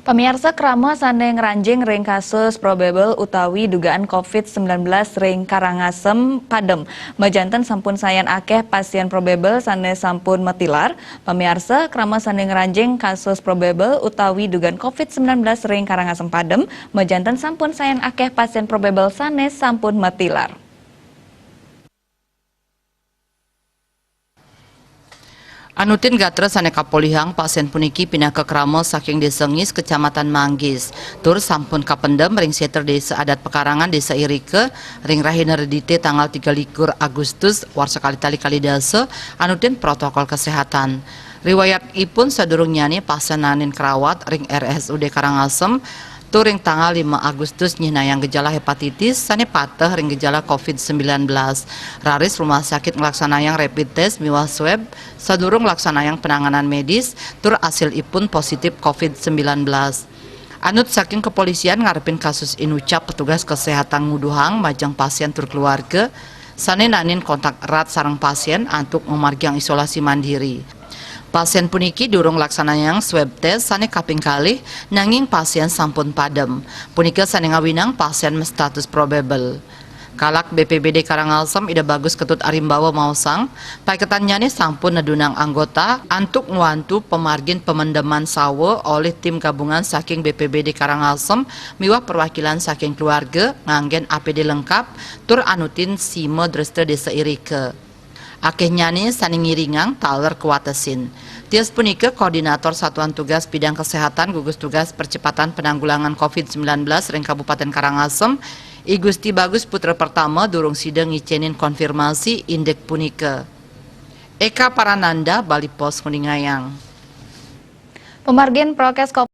Pemirsa krama sandeng ranjing ring kasus probable utawi dugaan COVID-19 ring Karangasem Padem. Majanten sampun sayan akeh pasien probable sane sampun metilar. Pemirsa krama sandeng ranjing kasus probable utawi dugaan COVID-19 ring Karangasem Padem. Majanten sampun sayan akeh pasien probable sane sampun metilar. Anutin gatra sane kapolihang pasien puniki pindah ke krama saking desa Ngis kecamatan Manggis. Tur sampun kapendem ring seter desa adat pekarangan desa Irike ring rahina redite tanggal 23 Agustus warsa kali dasa anutin protokol kesehatan. Riwayat ipun sadurung nyani pasien nanin kerawat ring RSUD Karangasem turing tanggal 5 Agustus nyinayang gejala hepatitis sane patah ring gejala COVID-19. Raris rumah sakit ngelaksanayang rapid test miwah swab sadurung ngelaksanayang penanganan medis tur hasil ipun positif COVID-19. Anut saking kepolisian ngarepin kasus inucap petugas kesehatan nguduhang majang pasien tur keluarga sane nanin kontak erat sareng pasien antuk memargiang isolasi mandiri. Pasien puniki durung laksanayang swab test sane kaping kalih nanging pasien sampun padem. Punika sane ngawinang pasien status probable. Kalak BPBD Karangasem ida bagus ketut arimbawa mausang, paiketan nyane sampun nedunang anggota antuk nguantu pemargin pemendeman sawo oleh tim gabungan saking BPBD Karangasem miwah perwakilan saking keluarga nganggen APD lengkap tur anutin sime Drestre Desa Irike. Akeh nyani saning ngiringang taler kuatesin. Tias punika koordinator Satuan Tugas Bidang Kesehatan gugus tugas percepatan penanggulangan COVID-19 ring Kabupaten Karangasem I Gusti Bagus Putra Pertama durung sidang ngicenin konfirmasi indek punika. Eka Parananda Bali Pos Kuningayang. Pemargin prokes